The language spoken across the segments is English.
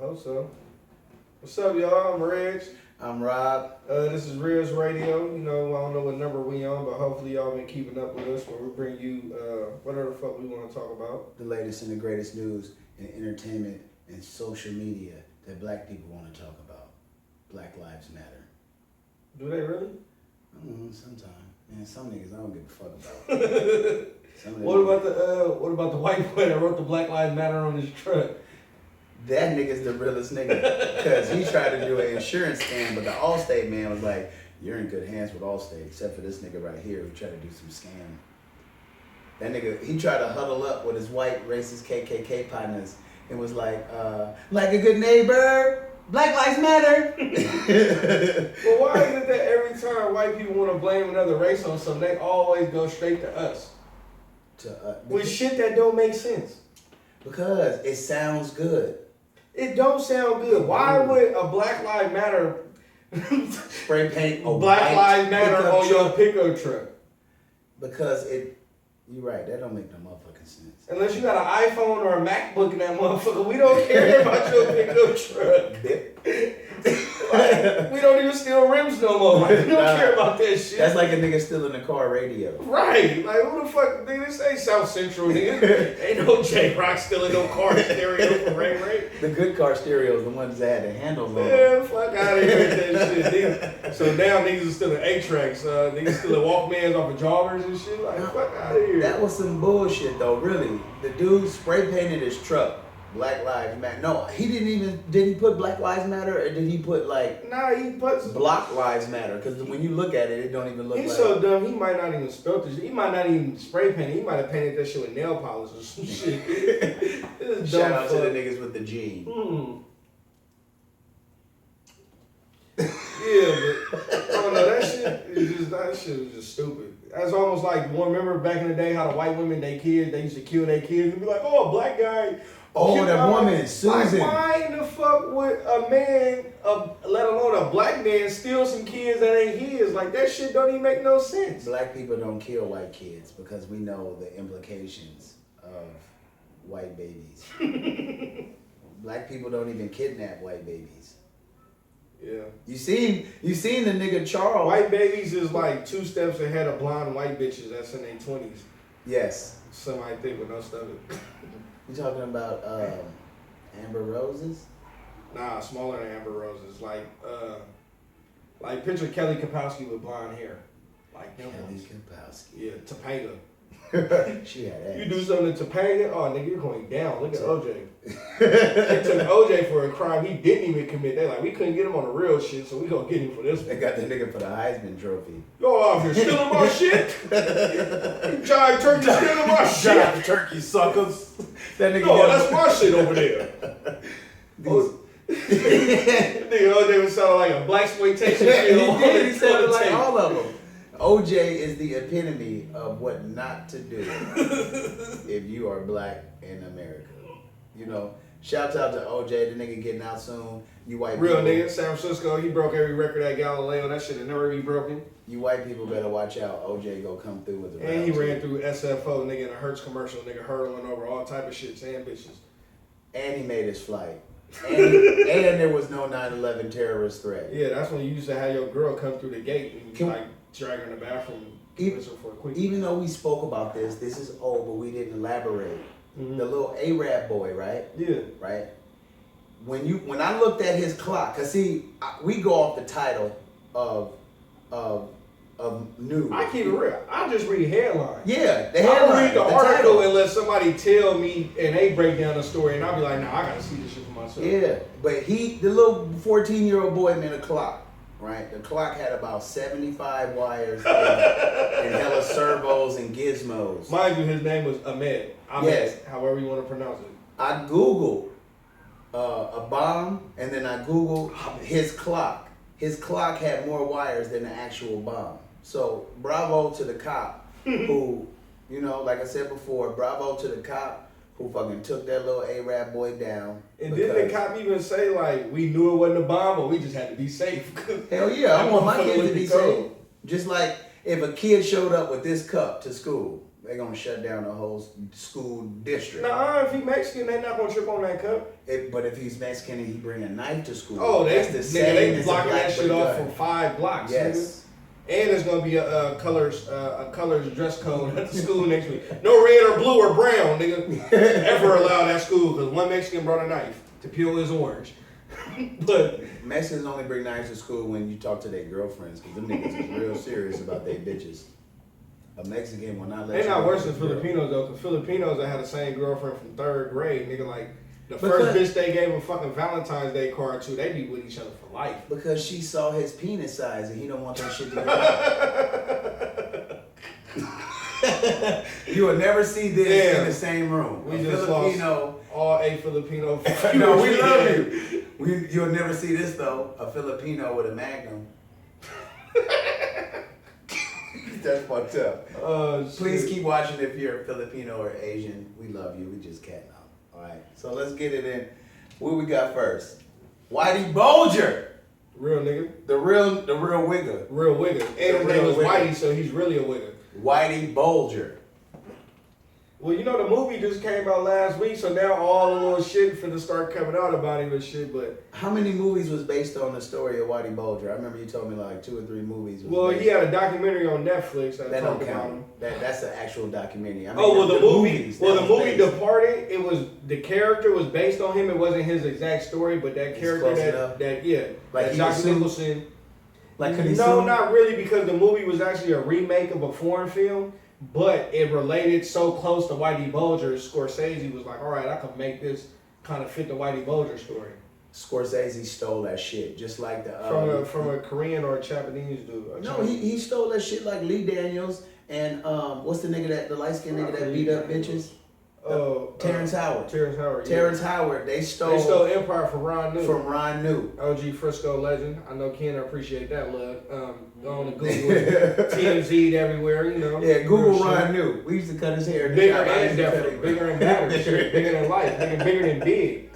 Hope so. What's up, y'all? I'm Reg. I'm Rob. This is Riz Radio. You know, I don't know what number we on, but hopefully y'all been keeping up with us where we bring you whatever the fuck we want to talk about. The latest and the greatest news in entertainment and social media that black people want to talk about. Black Lives Matter. Do they really? Sometimes. Man, some niggas I don't give a fuck about. What about the white boy that wrote the Black Lives Matter on his truck? That nigga's the realest nigga. Because he tried to do an insurance scam, but the Allstate man was like, you're in good hands with Allstate, except for this nigga right here who tried to do some scam. That nigga, he tried to huddle up with his white racist KKK partners and was like a good neighbor, Black Lives Matter. Well, why is it that every time white people want to blame another race on something, they always go straight to us? With shit that don't make sense. Because it sounds good. It don't sound good. Why would a Black Lives Matter spray paint Black Lives Matter on your pickup truck? Because you're right, that don't make no motherfucking sense. Unless you got an iPhone or a MacBook in that motherfucker, we don't care about your pickup truck. Like, we don't even steal rims no more. Like, we don't care about that shit. That's like a nigga stealing a car radio. Right. Like, who the fuck, nigga, this ain't South Central, nigga. Ain't no J-Rock stealing no car stereo from Ray Ray. The good car stereos, the ones that had the handles on them. Yeah, fuck out of here with that shit. Niggas, so now niggas are stealing A-Tracks. Niggas stealing Walkmans off of joggers and shit. Like, fuck out of here. That was some bullshit, though, really. The dude spray painted his truck. Black Lives Matter. No, he did he put Black Lives Matter or did he put like... Nah, he puts... Block Lives Matter, because when you look at it, it don't even look He's like... He's so dumb, he might not even spell this. He might not even spray paint it. He might have painted that shit with nail polish or some shit. Shout out to the niggas with the G. Yeah, but I don't know, that shit was just stupid. That's almost like, remember back in the day how the white women, they used to kill their kids and be like, oh, a black guy... Oh, that woman, Susan. Like, why in the fuck would a man, let alone a black man, steal some kids that ain't his? Like, that shit don't even make no sense. Black people don't kill white kids because we know the implications of white babies. Black people don't even kidnap white babies. Yeah. You seen the nigga Charles. White babies is like 2 steps ahead of blonde white bitches that's in their 20s. Yes. Somebody think with no stomach. You talking about Amber Roses? Nah, smaller than Amber Roses. Like picture Kelly Kapowski with blonde hair. Like them ones. Kelly Kapowski. Yeah, Topanga. She had ass. You do something to Topanga, oh nigga, you're going down. Look at OJ. They took OJ for a crime he didn't even commit. They like, we couldn't get him on the real shit, so we gonna get him for this one. They got that nigga for the Heisman Trophy. Go out here stealing my shit. You giant turkey stealing my shit. Giant turkey suckers. That nigga. No, that's my shit over there. Nigga OJ was sounding like a blaxploitation film. He sounded like all of them. OJ is the epitome of what not to do if you are black in America. You know, shouts out to OJ, the nigga getting out soon. You white real people. Nigga, San Francisco, he broke every record at Galileo. That shit will never be broken. You white people better watch out. OJ go come through with the And he ran through SFO, nigga, in a Hertz commercial, nigga, hurtling over all type of shits and bitches. And he made his flight. And there was no 9/11 terrorist threat. Yeah, that's when you used to have your girl come through the gate and drag her in the bathroom. Even though we spoke about this is old, but we didn't elaborate. Mm-hmm. The little Arab boy, right? Yeah. Right? When I looked at his clock, cause see, we go off the title of news. I keep it real. I just read headlines. Yeah, the headline. I don't read the article unless somebody tell me and they break down the story and I'll be like, nah, I gotta see this shit for myself. Yeah, but the little 14-year-old boy made a clock. Right, the clock had about 75 wires and hella servos and gizmos. Mind you, his name was Ahmed. Yes. However you want to pronounce it. I Googled a bomb, and then I Googled his clock. His clock had more wires than the actual bomb. So bravo to the cop who, you know, like I said before, bravo to the cop who fucking took that little Arab boy down. And didn't the cop even say, like, we knew it wasn't a bomb, but we just had to be safe? Hell yeah, I want my kids to be safe. Just like if a kid showed up with this cup to school, They're gonna shut down the whole school district. Nah, if he Mexican, they not gonna trip on that cup. But if he's Mexican and he bring a knife to school, Oh, that's the same they as a blocking black that shit gun. off for 5 blocks. Yes. Nigga. And there's gonna be a colors dress code at the school next week. No red or blue or brown, nigga, ever allowed at school because one Mexican brought a knife to peel his orange. But Mexicans only bring knives to school when you talk to their girlfriends because them niggas is real serious about their bitches. A Mexican will not let. they're you not worse than girl. Filipinos though, because Filipinos that had the same girlfriend from 3rd grade, nigga, like the Because- first bitch they gave a fucking Valentine's Day card to, they be with each other for life. Because she saw his penis size and he don't want that shit to go out. You will never see this in the same room. We A just Filipino. lost all 8 Filipino. No, we love you. You'll never see this though. A Filipino with a Magnum. That's fucked up. Please keep watching if you're Filipino or Asian. We love you. We just catting up. All right. So let's get it in. What we got first? Whitey Bulger. Real nigga. The real wigger. Real wigger. And his name was Whitey, so he's really a wigger. Whitey Bulger. Well, you know, the movie just came out last week, so now all the little shit finna start coming out about him and shit, but... How many movies was based on the story of Whitey Bulger? I remember you told me like 2 or 3 movies. Well, he had a documentary on Netflix that don't talked about count. him. That's the actual documentary. I mean, The movie movies, Departed, it was, the character was based on him. It wasn't his exact story, but that character Like Dr. Nicholson. Like, could he No, sue? not really, because the movie was actually a remake of a foreign film, but it related so close to Whitey Bulger, Scorsese was like, all right, I can make this kind of fit the Whitey Bulger story. Scorsese stole that shit, just like the From a Korean or a Japanese dude. No, he stole that shit like Lee Daniels and what's the light skinned nigga that beat up bitches? Terrence Howard. Terrence Howard. They stole Empire from Ron New. OG Frisco legend. I know Ken appreciate that love. Go on to Google it. TMZ'd everywhere, you know. Yeah, Google Ron New. We used to cut his hair. Bigger and different. Bigger and better. Shit. Bigger than life. Nigga, bigger than big.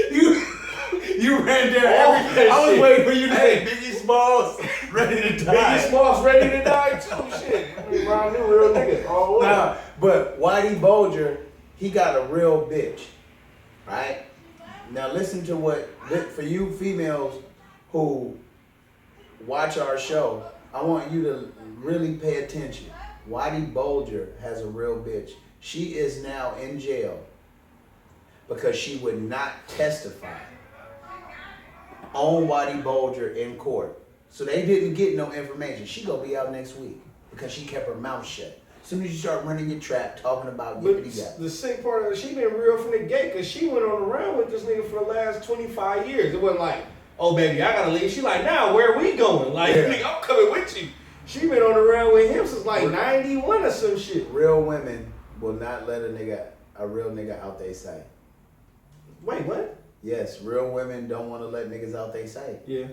You ran there. I was waiting for you to say Biggie Smalls ready to die. Biggie Smalls ready to die too. Shit. I mean, Ron New real nigga. All the way. Nah, but Whitey Bulger, he got a real bitch. Right? Now listen to for you females who watch our show, I want you to really pay attention. Whitey Bulger has a real bitch. She is now in jail because she would not testify on Whitey Bulger in court. So they didn't get no information. She gonna be out next week because she kept her mouth shut. As soon as you start running your trap, talking about But yippity-yap. the sick part of it, she been real from the gate because she went on around with this nigga for the last 25 years. It wasn't like, oh baby, I gotta leave. She like, nah, where are we going? Like, nigga, I'm coming with you. She been on around with him since like 91 or some shit. Real women will not let a real nigga out they sight. Wait, what? Yes, real women don't want to let niggas out they sight. Yeah.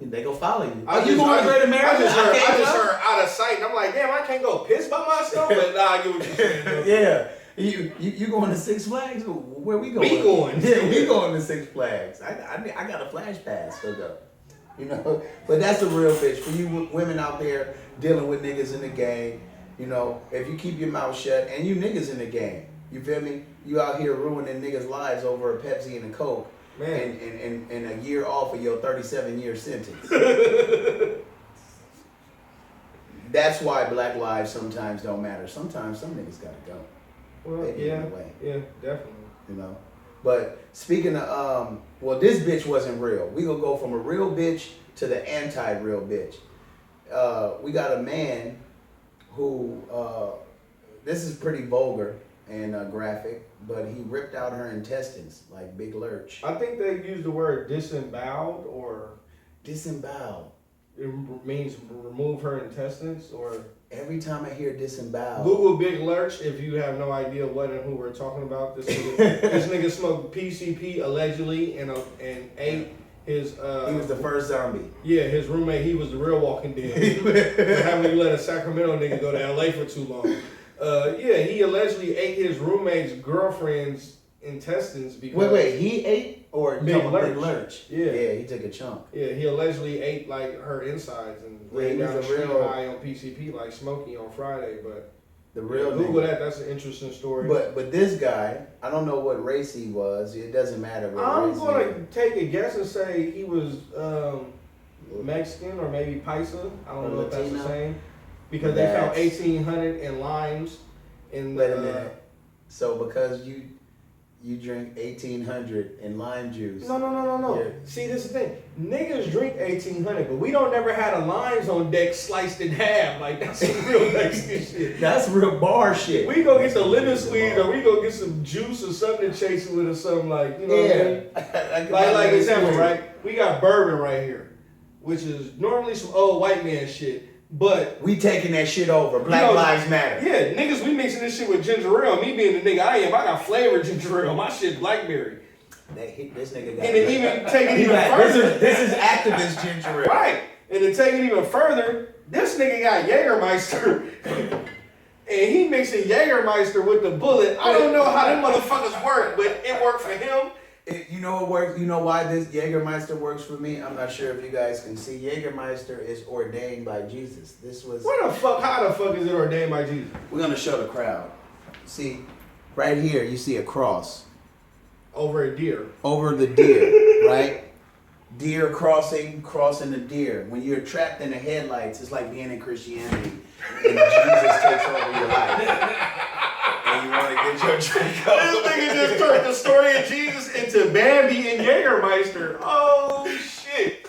They go follow you. I you going to Great America? I just heard out of sight, and I'm like, damn, I can't go piss by myself. But nah, I get what you're saying. Yeah. You going to Six Flags? Where we going? We going. Yeah, we going to Six Flags. I got a flash pass hooked up. You know, but that's a real bitch. For you women out there dealing with niggas in the game, you know, if you keep your mouth shut and you niggas in the game, you feel me? You out here ruining niggas' lives over a Pepsi and a Coke. Man. And a year off of your 37-year sentence. That's why black lives sometimes don't matter. Sometimes some niggas gotta go. Well, yeah, definitely. You know? But speaking of, this bitch wasn't real. We gonna go from a real bitch to the anti-real bitch. We got a man who, this is pretty vulgar and graphic, but he ripped out her intestines like Big Lurch. I think they use the word disemboweled or... Disemboweled. It means remove her intestines or... Every time I hear disemboweled. Google Big Lurch if you have no idea what and who we're talking about. This nigga smoked PCP allegedly and ate his... he was the first zombie. Yeah, his roommate, he was the real Walking Dead. For having you let a Sacramento nigga go to LA for too long. He allegedly ate his roommate's girlfriend's intestines because... Wait, he ate or Big Lurch? Big Lurch? Yeah, he took a chunk. Yeah, he allegedly ate like her insides and laid down the street high on PCP like Smokey on Friday, but The real Google nigga. that. That's an interesting story. But this guy, I don't know what race he was. It doesn't matter what I'm race gonna he is. take a guess and say he was Mexican or maybe Paisa. I don't Or know if that's the Latino? same. Because they found That's- 1,800 in limes in Wait a the. minute. So because you drink 1,800 in lime juice. No. Yeah. See, this is the thing. Niggas drink 1,800, but we don't never had a limes on deck sliced in half. Like, that's some real Mexican shit. That's real bar shit. We go get the lemon squeeze or we go get some juice or something to chase it with or something like, you know what I mean? Like example, right? We got bourbon right here, which is normally some old white man shit. But we taking that shit over. Black Lives Matter. Yeah, niggas, we mixing this shit with ginger ale. Me being the nigga I am, I got flavored ginger ale. My shit blackberry. This nigga got. And then even take it even further. This is activist ginger ale. Right. And to take it even further, this nigga got Jägermeister. And he mixing Jägermeister with the bullet. I don't know how them motherfuckers work, but it worked for him. You know what works? You know why this Jägermeister works for me? I'm not sure if you guys can see. Jägermeister is ordained by Jesus. This was. How the fuck is it ordained by Jesus? We're gonna show the crowd. See, right here you see a cross Over a deer. over the deer, right? Deer crossing the deer. When you're trapped in the headlights, it's like being in Christianity, and Jesus takes over your life. And you want to get your drink up. This nigga just turned the story of Jesus into Bambi and Jägermeister. Oh shit.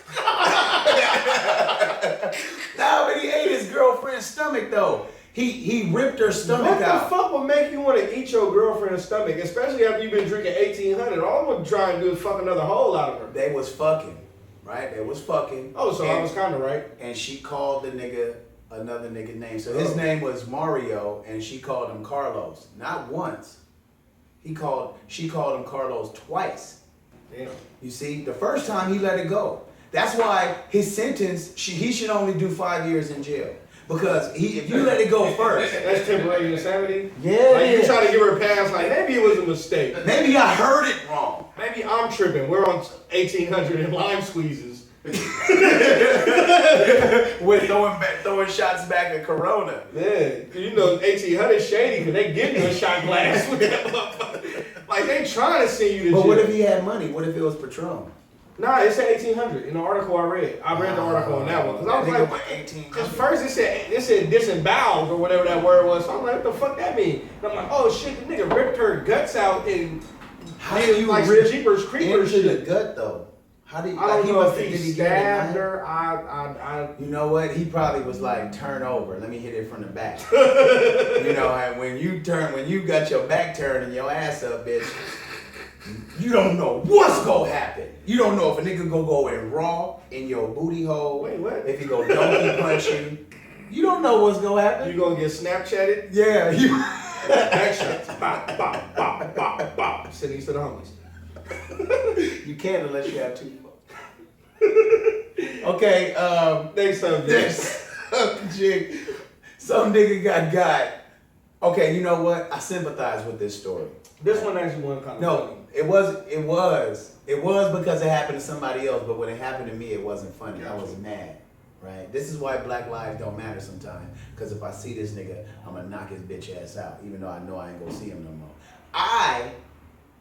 Nah, but he ate his girlfriend's stomach though. He ripped her stomach What out. the fuck would make you want to eat your girlfriend's stomach, especially after you've been drinking 1,800? All I'm gonna try and do is fuck another hole out of her. They was fucking, right? They was fucking. Oh, so I was kind of right. And she called the nigga another nigga name. So his name was Mario, and she called him Carlos. Not once. She called him Carlos twice. Damn. You see, the first time he let it go. That's why his sentence, he should only do 5 years in jail. Because if you let it go first. That's temporary insanity? Yeah. Like you try to give her a pass, like maybe it was a mistake. Maybe I heard it wrong. Maybe I'm tripping. We're on 1,800 in lime squeezes. With throwing shots back at Corona. Yeah, you know 1,800 shady because they give you a shot glass with that motherfucker. Like they trying to send you to jail. But what if he had money? What if it was Patron? Nah, it said 1,800 in the article I read. I read the article on that one because I was like, because first it said disemboweled or whatever that word was. So I'm like, what the fuck that mean? And I'm like, oh shit, the nigga ripped her guts out and How do you like rip Jeepers Creepers into shit. the gut though? How do you? I don't know if did he get stabbed it? her. I You know what? He probably was like, turn over. Let me hit it from the back. You know, and when you got your back turned and your ass up, bitch, you don't know what's gonna happen. You don't know if a nigga gonna go in raw in your booty hole. Wait, what? If he go donkey punch you. You don't know what's gonna happen. You gonna get Snapchatted? Yeah, you. Back shots. Bop, bop, bop, bop, bop. Send these to the homies. You can't unless you have two. Okay, Next subject. this subject. Some nigga got. Okay, you know what? I sympathize with this story. This one actually wasn't kind of No, funny. it was because it happened to somebody else, but when it happened to me, it wasn't funny. I was mad, right? This is why black lives don't matter sometimes. Because if I see this nigga, I'm gonna knock his bitch ass out, even though I know I ain't gonna see him no more.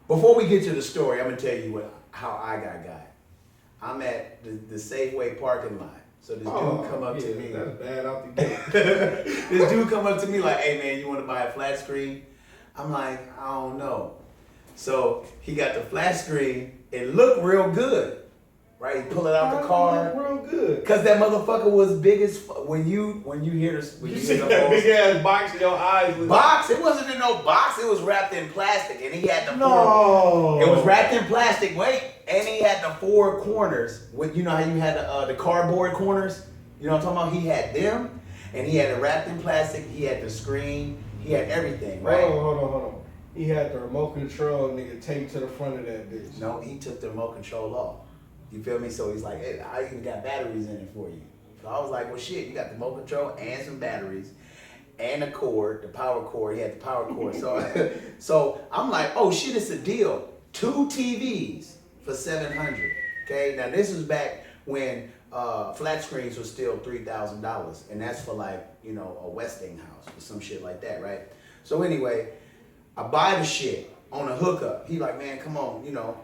Before we get to the story, I'm gonna tell you how I got. I'm at the Safeway parking lot. So this dude come up to me. That's bad out the gate. This dude come up to me like, hey man, you want to buy a flat screen? I'm like, I don't know. So he got the flat screen. It looked real good, right? He pull it out the car. Real good. Cause that motherfucker was big as when you hear this. When You you see hear that the big ass box in your eyes? box? It wasn't in no box. It was wrapped in plastic, and he had the No. It was wrapped in plastic. Wait, and he had the four corners. With you know how you had the cardboard corners. You know what I'm talking about? He had them, and he had it wrapped in plastic. He had the screen. He had everything, right? Hold on. He had the remote control nigga taped to the front of that bitch. No, he took the remote control off. You feel me? So he's like, hey, I even got batteries in it for you. So I was like, well, shit, you got the remote control and some batteries and a cord, the power cord. He had the power cord. So I'm like, oh shit, it's a deal. 2 TVs for $700. Okay, now this was back when flat screens was still $3,000, and that's for like, you know, a Westinghouse or some shit like that, right? So anyway, I buy the shit on a hookup. He like, man, come on, you know.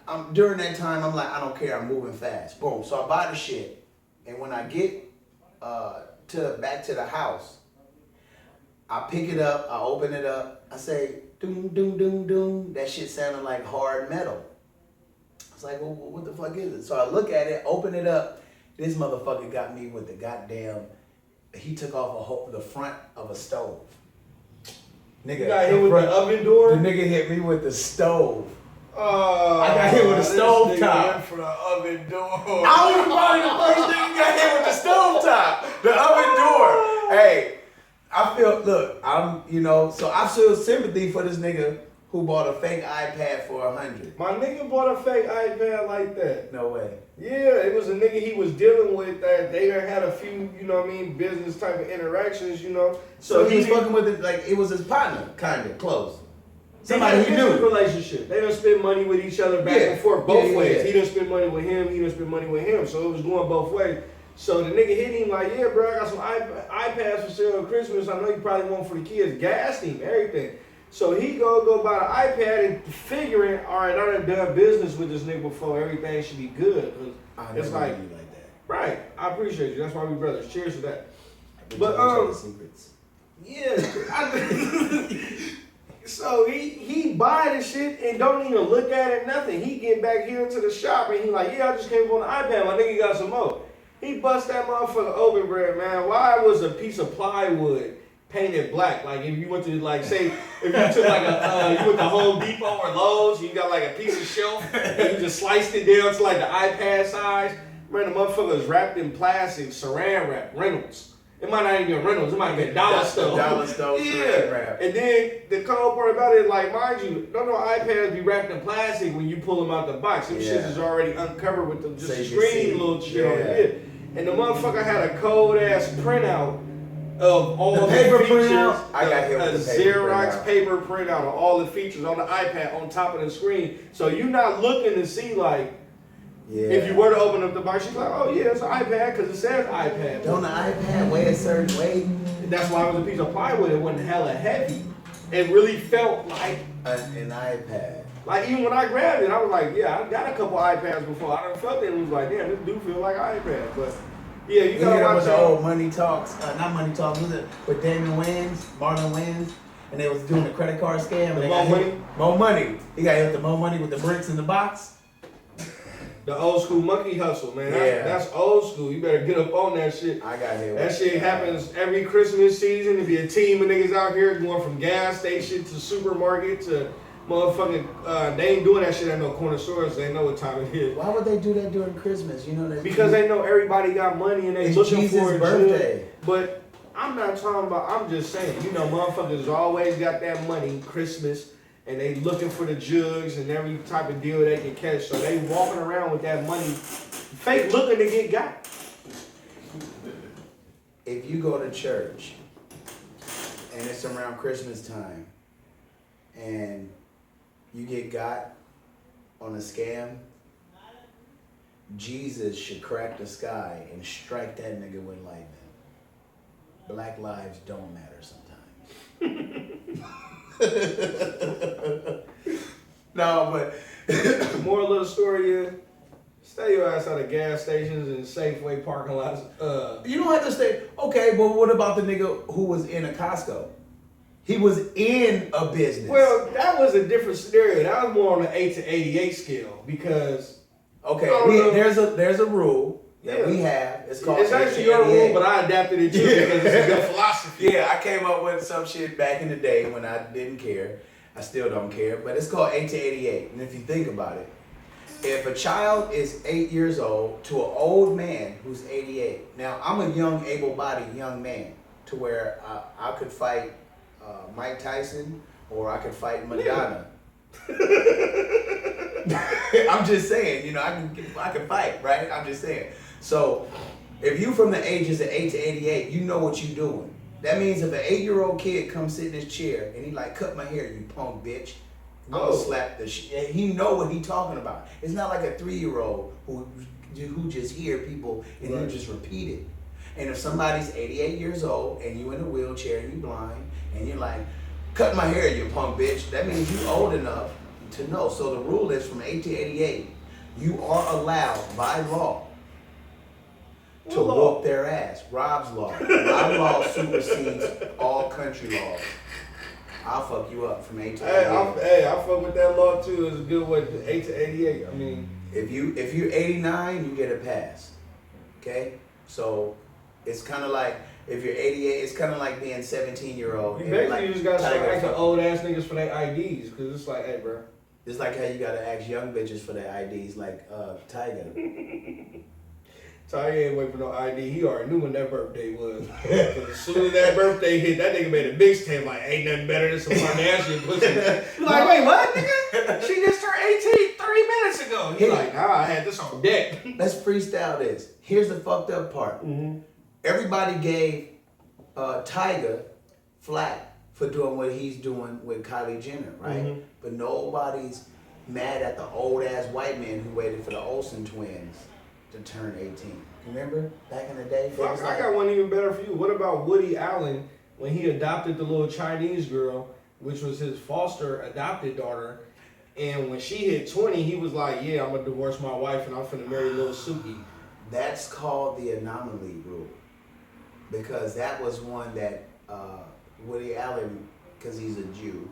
I'm during that time, I'm like, I don't care, I'm moving fast. Boom. So I buy the shit, and when I get back to the house, I pick it up, I open it up, I say, doom, doom, doom, doom. That shit sounded like hard metal. I was like, well, what the fuck is it? So I look at it, open it up. This motherfucker got me with the goddamn, he took off the front of a stove. Nigga, you got hit with the oven door? The nigga hit me with the stove. Oh, I got hit with the stove top. For the oven door. I was probably the first nigga got hit with the stove top. The oven door. Hey, I feel, look, I'm, you know, so I feel sympathy for this nigga who bought a fake iPad for $100. My nigga bought a fake iPad like that. No way. Yeah, it was a nigga he was dealing with that they had a few, you know what I mean, business type of interactions, you know. So he was fucking with it like it was his partner, kind of close. Somebody he knew. Relationship. They done spend money with each other back and forth both ways. He done spend money with him. He done spend money with him. So it was going both ways. So the nigga hit him like, yeah, bro, I got some iPads for sale at Christmas. I know you probably want for the kids. Gassed him, everything. So he go buy the iPad and figuring, all right, I done business with this nigga before. Everything should be good. It's like that. Right. I appreciate you. That's why we brothers. Cheers to that. But secrets. Yeah. So he buy the shit and don't even look at it, nothing. He get back here to the shop and he like, yeah, I just came on the iPad. My nigga got some more. He bust that motherfucker open, bread, man. Why was a piece of plywood painted black? Like if you went to like say if you took like you went to Home Depot or Lowe's, you got like a piece of shelf and you just sliced it down to like the iPad size. Man, the motherfucker was wrapped in plastic, saran wrap, Reynolds. It might not even be Reynolds. It might be Dollar Store. Dollar Store. Yeah. And then the cold part about it, like, mind you, don't know iPads be wrapped in plastic when you pull them out the box. Them shits is already uncovered with the just screen little shit on it. And the motherfucker had a cold ass printout of all the paper features. Printout? I got hit with the Xerox paper printout of all the features on the iPad on top of the screen. So you're not looking to see like. Yeah. If you were to open up the box, she's like, oh yeah, it's an iPad because it says iPad. Don't the iPad weigh a certain weight? That's why it was a piece of plywood. It wasn't hella heavy. It really felt like an iPad. Like even when I grabbed it, I was like, yeah, I got a couple iPads before. I done felt it and was like, damn, this do feel like an iPad. But yeah, you gotta watch the old Money Talks, not Money Talks, was it with Damon Wayans, Marlon Wayans, and they was doing the credit card scam. Mo Money. He got hit with the Mo Money with the bricks in the box. The old school monkey hustle, man. That's old school. You better get up on that shit. I got hit. That shit happens every Christmas season. There be a team of niggas out here going from gas station to supermarket to motherfucking. They ain't doing that shit at no corner stores. They know what time it is. Why would they do that during Christmas? You know that because they know everybody got money and they looking Jesus' for a birthday. But I'm not talking about. I'm just saying. You know, motherfuckers always got that money Christmas. And they looking for the jugs and every type of deal they can catch. So they walking around with that money, fake looking to get got. If you go to church and it's around Christmas time and you get got on a scam, Jesus should crack the sky and strike that nigga with lightning. Black lives don't matter sometimes. No, but the moral of the story is stay your ass out of gas stations and Safeway parking lots. You don't have to stay. Okay, but what about the nigga who was in a Costco? He was in a business. Well, that was a different scenario. That was more on an 8 to 88 scale because there's a rule. That we have. It's called. It's actually your rule, but I adapted it too because it's a good philosophy. Yeah, I came up with some shit back in the day when I didn't care. I still don't care, but it's called 8 to 88. And if you think about it, if a child is 8 years old to an old man who's 88. Now I'm a young, able-bodied young man to where I could fight Mike Tyson or I could fight Madonna. I'm just saying, you know, I can fight, right? I'm just saying. So, if you from the ages of 8 to 88, you know what you doing. That means if an 8-year-old kid comes sit in his chair and he like, cut my hair, you punk bitch. I'm gonna slap the shit. He know what he talking about. It's not like a 3-year-old who just hear people and you just repeat it. And if somebody's 88 years old and you in a wheelchair and you blind and you're like, cut my hair, you punk bitch, that means you old enough to know. So the rule is from 1888, you are allowed by law to whoop their ass. Rob's law. Rob's law supersedes all country laws. I'll fuck you up from 1888. I fuck with that law too. It's a good way. 1888. I mean, if you're 89, you get a pass. Okay, so it's kind of like if you're 88, it's kind of like being 17-year-old. You basically like just gotta start acting old ass niggas for their IDs, cause it's like, hey, bro. It's like how you gotta ask young bitches for their IDs, like Tiger. Tiger ain't wait for no ID. He already knew when that birthday was. As soon as that birthday hit, that nigga made a mixtape like, ain't nothing better than some Kardashian pussy. You like, wait, what, nigga? She just turned 18 3 minutes ago. He like, nah, I had this on deck. Let's freestyle this. Here's the fucked up part. Mm-hmm. Everybody gave Tiger flack for doing what he's doing with Kylie Jenner, right? Mm-hmm. But nobody's mad at the old ass white man who waited for the Olsen twins to turn 18. Remember back in the day? Fuck, I got one even better for you. What about Woody Allen when he adopted the little Chinese girl, which was his foster adopted daughter, and when she hit 20, he was like, yeah, I'm gonna divorce my wife and I'm finna marry little Suki. That's called the anomaly rule. Because that was one that Woody Allen, because he's a Jew,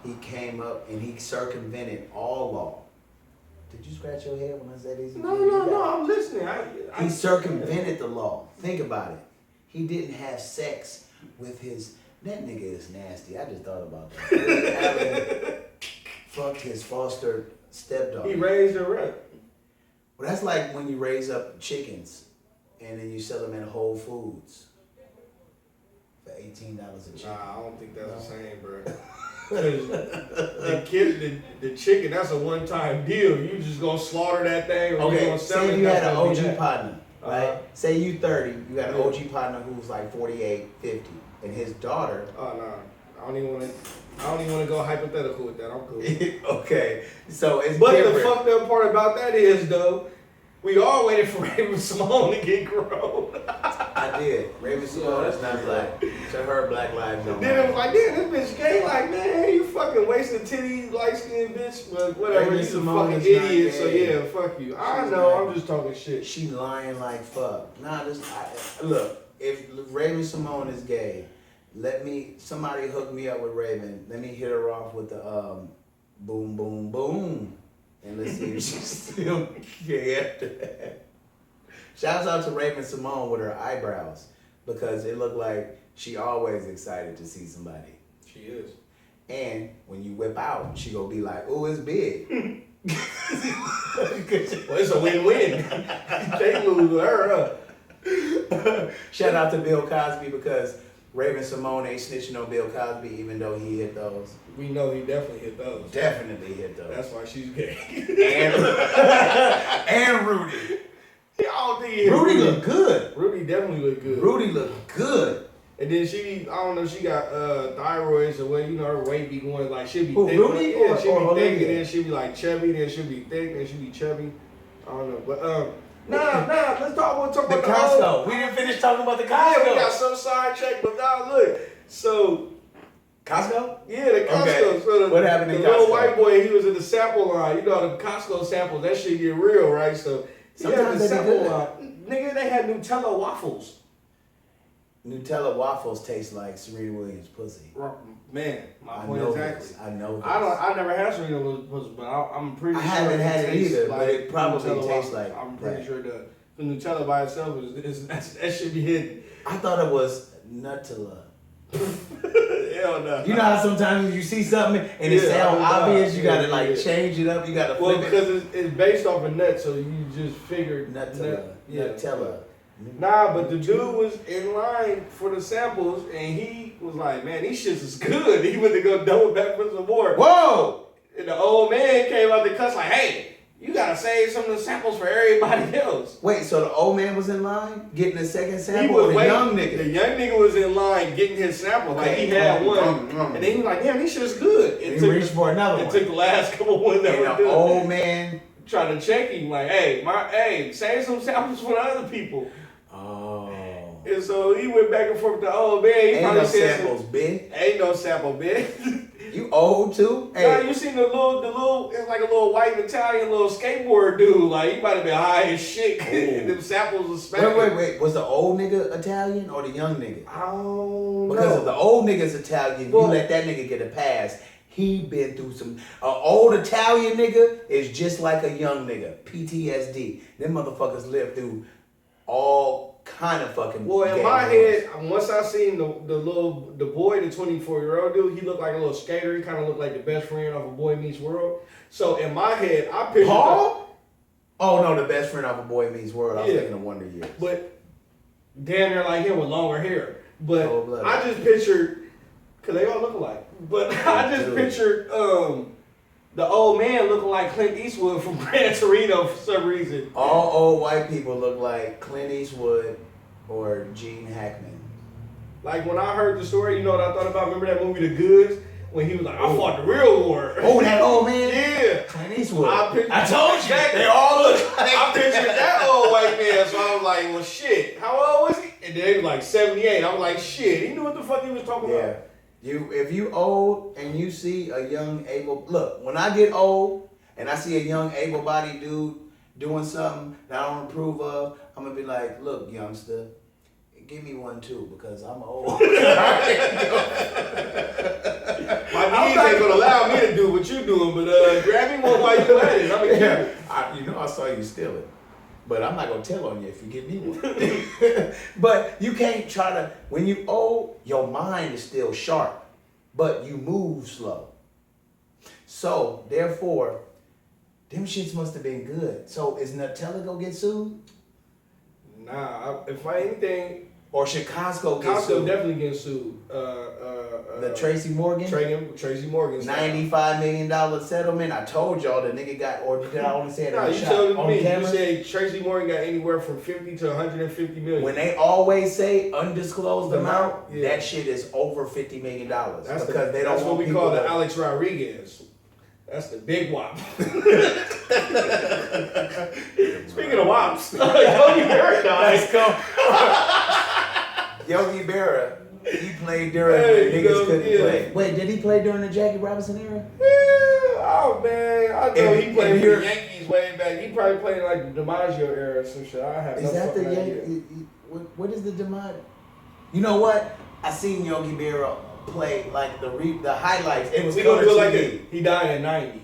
he came up and he circumvented all law. Did you scratch your head when I said he's a Jew? No, I'm listening. He circumvented the law. Think about it. He didn't have sex with his... That nigga is nasty. I just thought about that. Woody Allen fucked his foster stepdaughter. He raised her up. Well, that's like when you raise up chickens and then you sell them at Whole Foods for $18 a chicken. Nah, I don't think that's the same, bro. the chicken, that's a one-time deal. You just gonna slaughter that thing, or you gonna sell it. Say you had an OG partner, right? Say you 30, you got an OG partner who's like 48, 50, and his daughter. Oh no, I don't even want to go hypothetical with that. I'm cool. Okay, so it's. But different. the fucked up part about that is though, we all waited for Raven-Symoné to get grown. I did. Raven-Symoné, that's not black. To her, black lives don't matter. Then it was like, damn, this bitch gay. Like, man, you fucking wasting titty, light-skinned bitch. But whatever, you a fucking idiot, so yeah, fuck you. I know, I'm just talking shit. She lying like fuck. Nah, look, if Raven-Symoné is gay, somebody hook me up with Raven. Let me hit her off with the boom, boom, boom. And let's see if she's still gay after that. Shouts out to Raven-Symoné with her eyebrows because it looked like she always excited to see somebody. She is. And when you whip out, she gonna be like, "Oh, it's big." Well, it's a win-win. They lose with her, huh? Shout out to Bill Cosby because Raven-Symoné ain't snitching on Bill Cosby even though he hit those. We know he definitely hit those. Definitely hit those. That's why she's gay. And Rudy. I don't think he hit Rudy looked good. Rudy definitely looked good. Rudy looked good. And then she got thyroids or what, her weight be going like she'll be thick. Rudy? Yeah, she'll be thick and then she'll be like chubby, then she'll be thick, then she'll be chubby. I don't know. But let's talk about the Costco. We didn't finish talking about the Costco. Yeah, we got some sidetracked, but now look. So Costco? Yeah, the Costco. Okay. So what happened in Costco? The little white boy, he was in the sample line. You know the Costco samples, that shit get real, right? So sometimes the sample line. Nigga, they had Nutella waffles. Nutella waffles taste like Serena Williams' pussy. Man, my point exactly. I know this. I never had Serena Williams' pussy, but I'm pretty sure. I haven't had it either, but it probably tastes like. I'm pretty sure the Nutella by itself that should be hidden. I thought it was Nutella. Hell no. You know how sometimes you see something and it sounds obvious, you gotta change it up, you gotta flip it. Well, because it's based off a nut, so you just figured Nutella. Nutella. Nah, but the dude was in line for the samples and he was like, man, these shits is good. He went to go double back for some more. Whoa! And the old man came out the cuss like, hey, You gotta save some of the samples for everybody else. Wait, so the old man was in line getting the second He sample, was or the waiting. young nigga? The young nigga was in line getting his sample. Like he had one, and then he was like, "Damn, this shit's good." He reached for another It one. took the last couple ones that And were the good. old man. Trying to check him, like, hey, save some samples for the other people. Oh. And so he went back and forth with the old man. He Ain't probably no said samples, bitch. Ain't no sample, bitch. You old too? Nah, Hey. you seen the little, it's like a little white Italian little skateboard dude. Like, he might have been high as shit. And them samples was smacking. Wait. Was the old nigga Italian or the young nigga? I don't know. Because if the old nigga's Italian, Well, you let that nigga get a pass. He been through some. Old Italian nigga is just like a young nigga. PTSD. Them motherfuckers live through all kind of fucking. Well, in gay my wars. head, once I seen the boy, the 24-year-old dude, he looked like a little skater. He kind of looked like the best friend of a Boy Meets World. So in my head, I pictured Paul. Oh no, the best friend of a Boy Meets World. I was thinking of Wonder Years. But damn near like him with longer hair. But Cold-blooded. I just pictured, cause they all look alike. But I just pictured the old man looking like Clint Eastwood from Gran Torino for some reason. All old white people look like Clint Eastwood or Gene Hackman. Like when I heard the story, you know what I thought about? Remember that movie The Goods? When he was like, I fought the real war. Oh, that old man? Yeah. Clint Eastwood. I told you. They all look like I pictured that old white man, so I was like, well, shit. How old was he? And then he was like 78. I was like, shit. He knew what the fuck he was talking about. If you old and you see a young look, when I get old and I see a young able-bodied dude doing something that I don't approve of, I'm gonna be like, look, youngster, give me one too because I'm old. My knees ain't gonna allow me to do what you doing, but grab me one while you at it. I'm gonna I saw you steal it. But I'm not gonna tell on you if you give me one. But you can't try to, when you old, your mind is still sharp, but you move slow. So therefore, them shits must have been good. So is Nutella gonna get sued? Nah, if anything, Or should Costco get Costco sued? definitely getting sued. The Tracy Morgan? Tracy Morgan. $95 million settlement. I told y'all the nigga got, or did I only say it No, on you the told shot? On me. You camera? said Tracy Morgan got anywhere from 50 to 150 million. When they always say undisclosed The amount, amount, yeah. that shit is over $50 million. That's because they don't that's want what we people call the to- Alex Rodriguez. That's the big wop. Speaking of wops, Yogi Berra died. Let's go. Yogi Berra, he played during Hey, when niggas couldn't yeah. play. Wait, did he play during the Jackie Robinson era? Yeah, oh man, I know If- he played if for you're- the Yankees way back. He probably played like the DiMaggio era or some shit. I have Is no that the fucking idea. Yankee? What is the DiMaggio? You know what? I seen Yogi Berra play like the highlights. It was We gonna color do it like TV. this. He died in 90,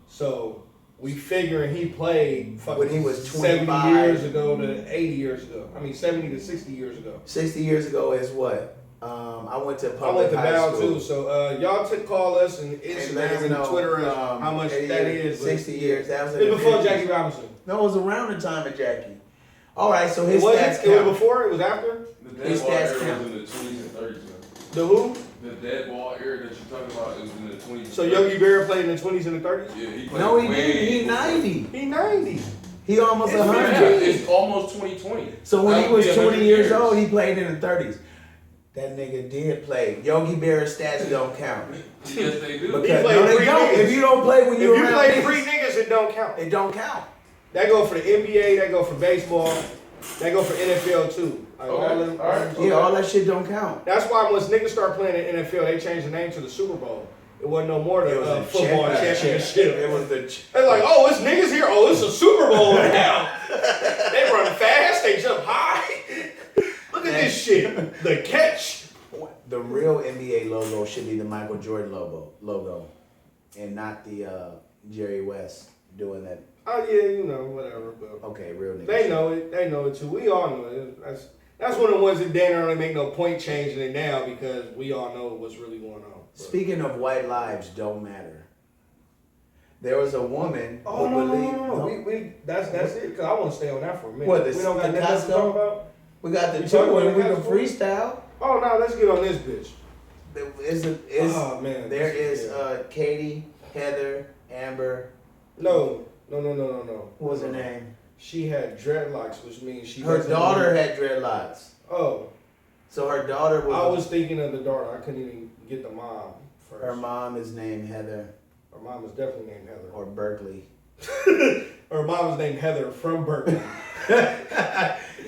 so we figuring he played fucking When he was 70 25. years ago to 80 years ago. I mean 70 to 60 years ago. 60 years ago is what? I went to I public went to high Bow school. too, so y'all call us and And let Instagram us and know, Twitter us how much 80 that years, is. but 60 years. That was in It was the before 50s. Jackie Robinson. No, it was around the time of Jackie. All right, so his It wasn't. stats It was count. before. It was after. The His dead ball stats era count. was in the 20s and 30s. Man. The who? The dead ball era that you're talking about is in the 20s. So Yogi Berra played in the 20s and the 30s. Yeah, he played. No, he way didn't. He before. 90. He 90. He almost It's 100. Yeah, it's almost 2020. So when he That would was be 20 100 years old, he played in the 30s. That nigga did play. Yogi Berra's stats don't count. Yes, they do. Because played no, they three don't. niggas. If you don't play when If you're you around play niggas, three niggas, it don't count. it don't count. That go for the NBA. That go for baseball. That go for NFL too. Like, Okay, all them- alright. Yeah, all that shit don't count. That's why once niggas start playing in NFL, they changed the name to the Super Bowl. It wasn't no more It the was a football championship. It was the. They're like, oh, it's niggas here. Oh, it's a Super Bowl now. They running fast. They jump high. Look at this shit. The catch. The real NBA logo should be the Michael Jordan logo, and not the Jerry West doing that. Oh yeah, you know, whatever. But Okay, real nigga. they know it. They know it too. We all know it. That's one of the ones that damn near don't make no point changing it now because we all know what's really going on. But- Speaking of white lives don't matter. There was a woman Oh who no, believed. no. We that's it. Cause I want to stay on that for a minute. What, we don't got the nothing else to talk Costco? about. We got the You two talking and we about can Costco? freestyle. Oh no, let's get on this bitch. Is Oh man, there this is Katie, Heather, Amber. no. No. What was her name? She had dreadlocks, which means Her daughter had dreadlocks. Oh. So her daughter was... I was thinking of the daughter. I couldn't even get the mom first. Her mom is named Heather. Her mom is definitely named Heather. Or Berkeley. Her mom is named Heather from Berkeley.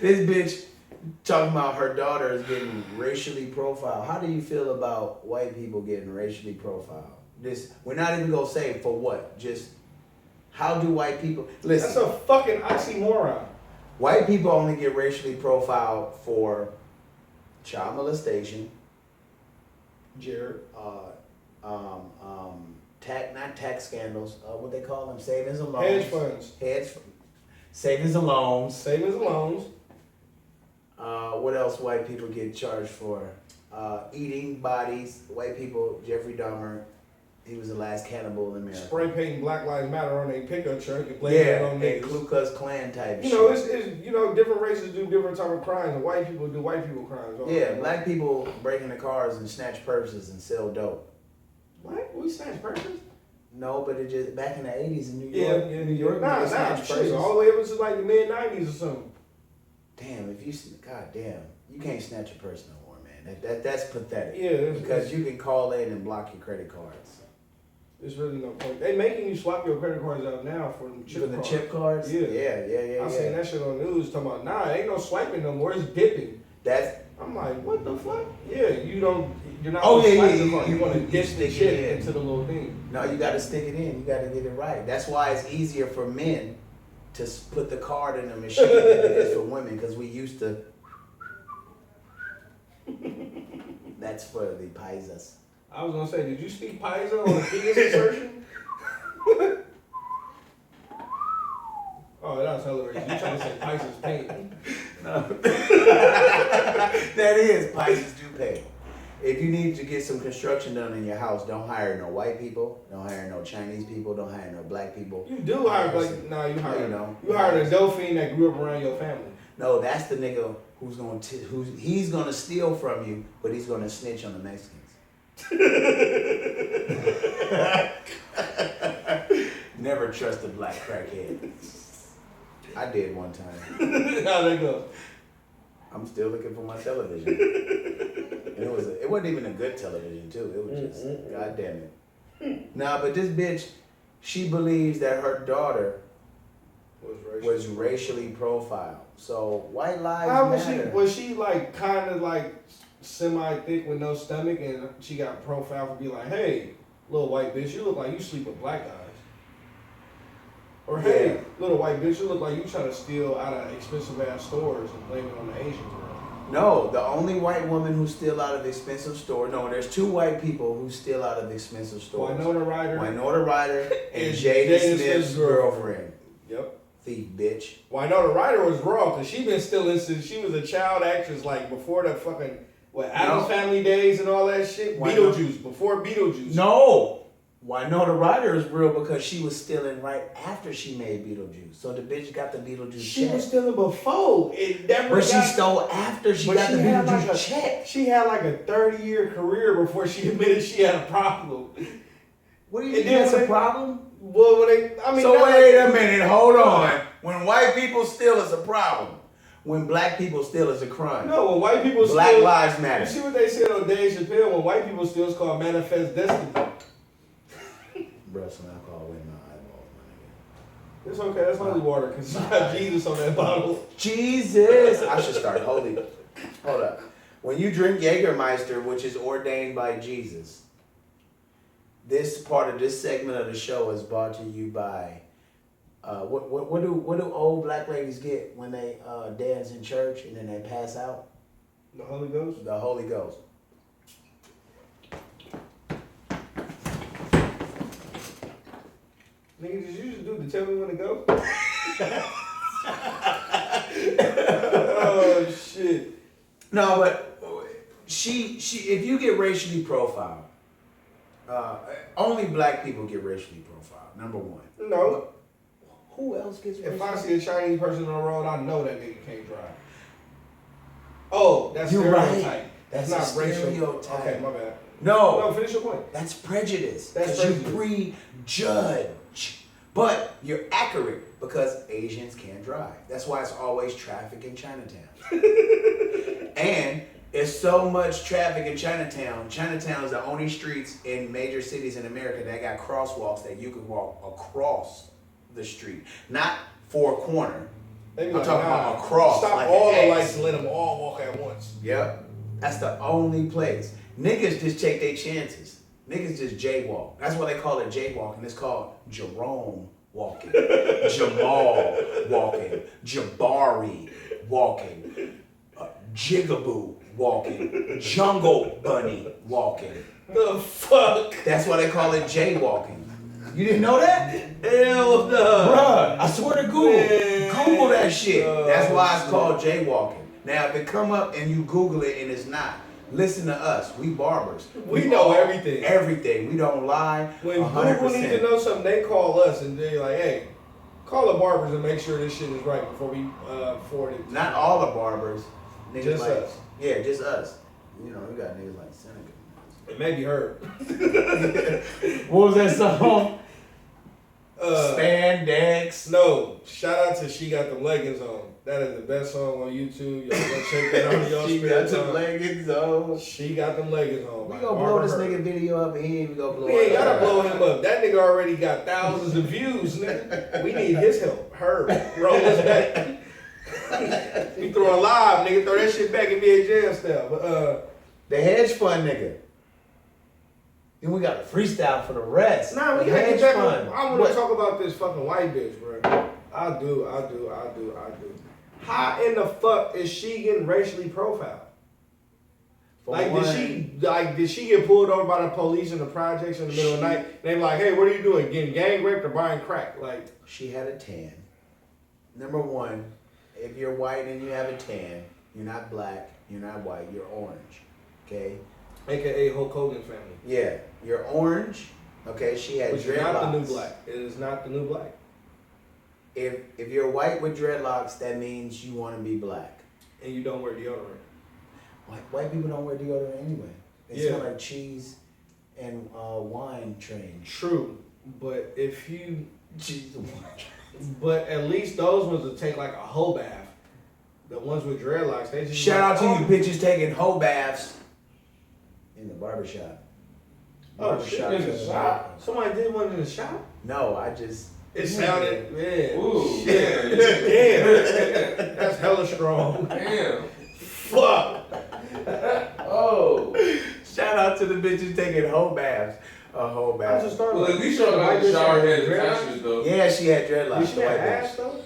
This bitch talking about her daughter is getting racially profiled. How do you feel about white people getting racially profiled? We're not even gonna say for what. Just how do white people listen? That's a fucking oxymoron. White people only get racially profiled for child molestation, Jared. Not tax scandals. What they call them? Savings and loans. Hedge funds. Savings and loans. Savings and loans. What else white people get charged for? Eating bodies. White people, Jeffrey Dahmer, he was the last cannibal in America. Spray painting Black Lives Matter on a pickup truck and blaming it on niggas. Ku Klux Klan type You shit. know, it's different races do different type of crimes, and white people do white people crimes. Yeah, black people break into cars and snatch purses and sell dope. What? We snatch purses? No, but it just back in the 80s in New York. Yeah. New York, Nah, snatch shit. purses. All the way up to like the mid 90s or something. Damn, God damn, you can't snatch a purse no more, man. That's pathetic. Yeah, because you can call in and block your credit cards. There's really no point. They making you swap your credit cards out now for them chip cards. Chip cards? Yeah. I seen that shit on the news talking about, nah, ain't no swiping no more, it's dipping. I'm like, what the fuck? Yeah, you're not gonna swipe the card. You want to dip the chip into the little thing. No, you got to stick it in. You got to get it right. That's why it's easier for men to put the card in the machine than it is for women, because we used to. That's for the paisas. I was gonna say, did you speak Paisa on the penis insertion? Oh, that was hilarious. You trying to say Paisa's pain? No. That is, paisas do pay. If you need to get some construction done in your house, don't hire no white people, don't hire no Chinese people, don't hire no black people. You do hire you hired a Delphine that grew up around your family. No, that's the nigga he's gonna steal from you, but he's gonna snitch on the Mexicans. Never trust a black crackhead. I did one time. How'd that go? I'm still looking for my television. And it wasn't even a good television too. It was just, God damn it. Nah, but this bitch, she believes that her daughter was racially profiled. So white lives matter. Was she like kind of like semi-thick with no stomach, and she got profiled for being like, hey, little white bitch, you look like you sleep with black guys. Or hey, little white bitch, you look like you trying to steal out of expensive ass stores and blame it on the Asian girl. No, the only white woman who steal out of expensive stores. No, there's two white people who steal out of expensive stores. Winona Ryder and Jada Smith's girlfriend. Yep. Thief bitch. Winona Ryder was wrong because she been stealing since she was a child actress, like before the fucking Addams Family days and all that shit. Before Beetlejuice. No. Winona Ryder is real because she was stealing right after she made Beetlejuice. So the bitch got the Beetlejuice She check. was stealing before. She stole after she got the Beetlejuice check. She had like a 30-year career before she admitted she had a problem. What do you think that's a problem? Well, wait a minute, hold on. When white people steal, it's a problem. When black people steal, it's a crime. No, when white people steal, Black Lives Matter. You see what they said on Dave Chappelle? When white people steal, it's called manifest destiny. Bro, some alcohol went in my eyeballs, my nigga. It's okay, that's holy water, because you got Jesus on that bottle. Jesus! I should start holy. Hold up. When you drink Jägermeister, which is ordained by Jesus, this part of this segment of the show is brought to you by what do old black ladies get when they dance in church and then they pass out? The Holy Ghost? The Holy Ghost. Nigga, did you just do to tell me when to go? Oh shit. No, but she if you get racially profiled, only black people get racially profiled. Number one. No. Who else gets racially? If I see a Chinese person on the road, I know that nigga can't drive. Oh, that's stereotype. Right. That's not racial. Stereotype. Okay, my bad. No, finish your point. That's prejudice. That's because you prejudge But you're accurate because Asians can't drive. That's why it's always traffic in Chinatown. And it's so much traffic in Chinatown. Chinatown is the only streets in major cities in America that got crosswalks that you can walk across the street. Not four corner. They be I'm like, talking nah, about across. Stop like all an the X. lights and let them all walk at once. Yep. That's the only place. Niggas just take their chances. Niggas just jaywalk. That's why they call it jaywalking. It's called Jerome walking, Jamal walking, Jabari walking, Jigaboo walking, Jungle Bunny walking. The fuck? That's why they call it jaywalking. You didn't know that? Hell no. Bruh, I swear to Google. Man. Google that shit. That's why it's called jaywalking. Now, if it come up and you Google it and it's not, listen to us. We barbers. We know everything. Everything. We don't lie. When 100%. Google needs to know something, they call us and they're like, hey, call the barbers and make sure this shit is right before we forward it. Not all the barbers. Niggas Just like, us. Yeah, just us. You know, we got niggas like Seneca. It may be her. What was that song? Uh, Spandex. No, shout out to She Got Them Leggings On. That is the best song on YouTube. Y'all go check that out in y'all She spare got some time. leggings on. She Got Them Leggings On. We by gonna blow Barbara this Hurt. nigga video up and he ain't even gonna blow We ain't it gotta up. blow him up. That nigga already got thousands of views, nigga. We need his help. Her. Roll us back. We throw a live, nigga. Throw that shit back and be a jam style. But The hedge fund nigga. Then we got a freestyle for the rest. nah, we The gotta hedge get back on. fund. I wanna What? talk about this fucking white bitch, bro. I do. How in the fuck is she getting racially profiled? For Like, one, did she get pulled over by the police in the projects in the middle of the night? They were like, hey, what are you doing? Getting gang raped or buying crack? Like, she had a tan. Number one, if you're white and you have a tan, you're not black, you're not white, you're orange. Okay? AKA Hulk Hogan family. Yeah, you're orange. Okay, she had Which dreadlocks. is not the new black. It is not the new black. If you're white with dreadlocks, that means you want to be black. And you don't wear deodorant. White people don't wear deodorant anyway. They Yeah. smell like cheese and wine train. True. But if you, Cheese and wine train. but at least those ones will take like a whole bath. The ones with dreadlocks, they just Shout out to like, you bitches taking whole baths in the barbershop. Oh, shit, in the shop? Somebody did one in the shop? No, I just. It sounded, man. Ooh, Shit. Damn. That's hella strong. Damn. Fuck. Oh. Shout out to the bitches taking whole baths. A whole I bath. just started. Well, at least y'all got the shower head attachments though. Yeah, she had dreadlocks. Did she the have white ass bitch. though?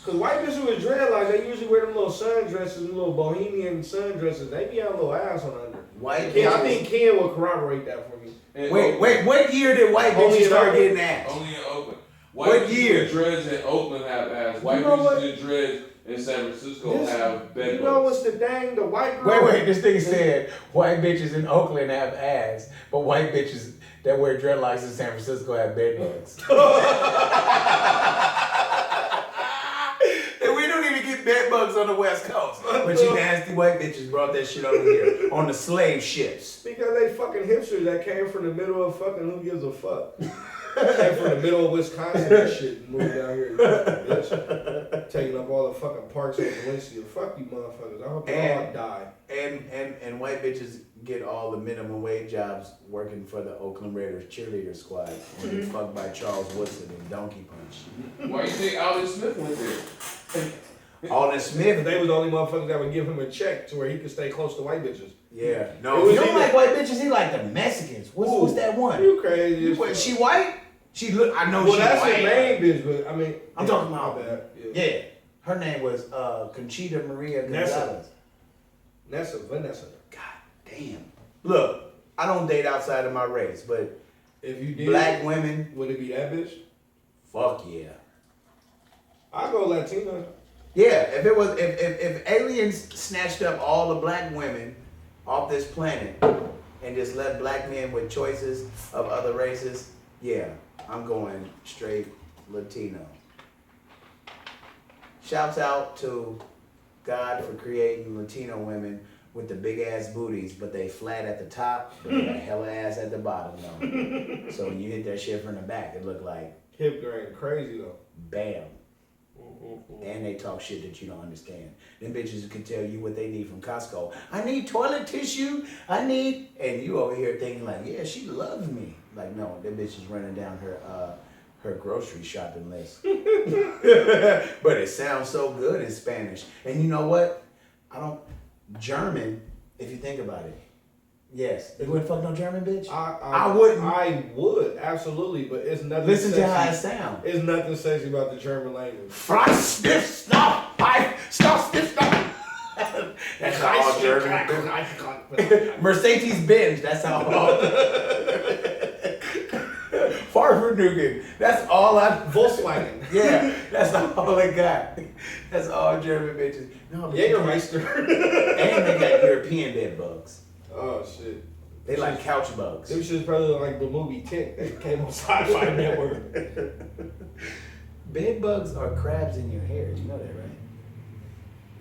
Cause white bitches with dreadlocks, they usually wear them little sundresses, them little bohemian sundresses. They be on a little ass on under. White Ken, I bitches- think Ken will corroborate that for me. And Wait, what year did white Only bitches in start Oakland? getting ass? Only in Oakland. What White year? people with dreads in Oakland have ass. White You know what? bitches with dreads in San Francisco This- have bed You know bugs. what's the thing? The white girl. Wait, this thing said white bitches in Oakland have ass, but white bitches that wear dreadlocks in San Francisco have bed bugs. And we don't even get bed bugs on the West Coast. But you nasty white bitches brought that shit over here on the slave ships. Because they fucking hipsters that came from the middle of fucking who gives a fuck. Came from the middle of Wisconsin and shit and moved down here. Bitch. Taking up all the fucking parks on Valencia. Fuck you motherfuckers. I hope you all And- die. And white bitches get all the minimum wage jobs working for the Oakland Raiders cheerleader squad when they fucked by Charles Woodson and Donkey Punch. Why you think Alden Smith went there? Alden Smith, They was the only motherfuckers that would give him a check to where he could stay close to white bitches. yeah. It No, was you don't either- like white bitches, he like the Mexicans. What's that one? You crazy. as What, fuck. she white? She look. I know Well, she that's white. his main bitch, but I mean. I'm talking about- My bad. Yeah, her name was Conchita Maria Nessa. Gonzalez. Vanessa. God damn. Look, I don't date outside of my race, but If you did, black women, would it be that bitch? fuck yeah. I'll go Latina. Yeah, if aliens snatched up all the black women off this planet and just left black men with choices of other races, yeah, I'm going straight Latino. Shouts out to God for creating Latino women with the big ass booties, but they flat at the top, but they got hella ass at the bottom though. So when you hit that shit from the back, it looked like Hip grain, crazy though. Bam. And they talk shit that you don't understand. Them bitches can tell you what they need from Costco. I need toilet tissue. And you over here thinking like, yeah, she loves me. Like, no, them bitches running down her grocery shopping list. But it sounds so good in Spanish. And you know what? German, if you think about it. Yes. You wouldn't fuck no German bitch? I wouldn't. I would, absolutely, but it's nothing Listen sexy. to how it sounds. It's nothing sexy about the German language. Frost, stiff, stop, stiff, stop. That's all German. Mercedes Benz, that's how all. Farvernugen, that's all I. Volkswagen. Yeah, that's all I got. That's all German bitches. No, Jägermeister. And they got European bed bugs. Oh shit. They like couch bugs. Them shit's probably like the movie Tent that came on Sci-Fi Network. Bed bugs are crabs in your hair. You know that, right?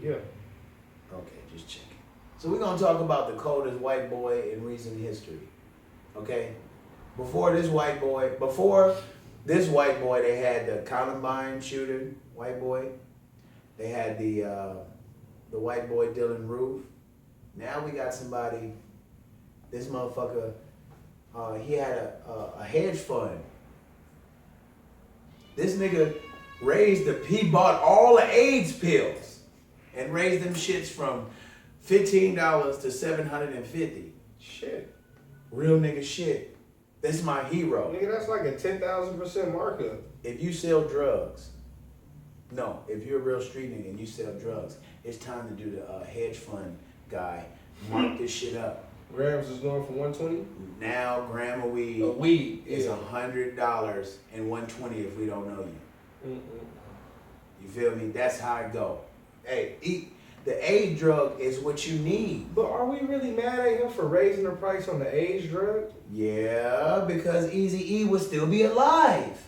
Yeah. Okay, just checking. So we're gonna talk about the coldest white boy in recent history. Okay? Before this white boy, they had the Columbine shooter, white boy. They had the white boy Dylan Roof. Now we got somebody. This motherfucker, he had a hedge fund. This nigga he bought all the AIDS pills and raised them shits from $15 to $750. Shit. Real nigga shit. This is my hero. Nigga, that's like a 10,000% markup. If you sell drugs, if you're a real street nigga and you sell drugs, it's time to do the hedge fund guy. Mark this shit up. Grams is going for 120. Now, gram of weed, is $100 and 120 if we don't know you. You feel me? That's how it go. Hey, the AIDS drug is what you need. But are we really mad at him for raising the price on the AIDS drug? Yeah, because Eazy-E would still be alive.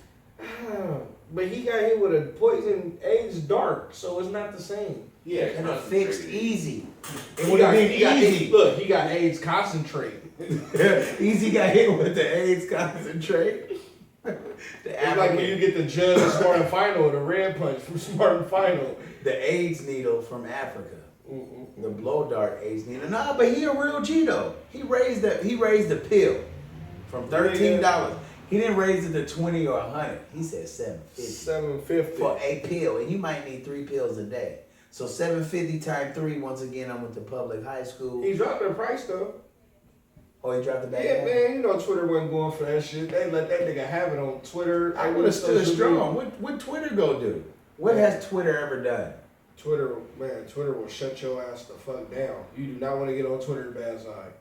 But he got hit with a poison AIDS dart, so it's not the same. Yeah, and it fixed easy. It He would have been easy. Look, he got AIDS concentrate. Easy got hit with the AIDS concentrate. It's like when you get the Judge of Smart and Final, the red punch from Smart and Final. The AIDS needle from Africa. The blow dart AIDS needle. Nah, but he a real G though. He raised the pill from $13. He didn't raise it to 20 or 100. He said $750 for a pill, and you might need 3 pills a day. So $750 times 3. Once again, I went to public high school. He dropped the price though. Oh, he dropped the back. Yeah, man. You know Twitter wasn't going for that shit. They let that nigga have it on Twitter. I would have stood strong. What Twitter go do? What has Twitter ever done? Twitter will shut your ass the fuck down. You do not want to get on Twitter, bad side.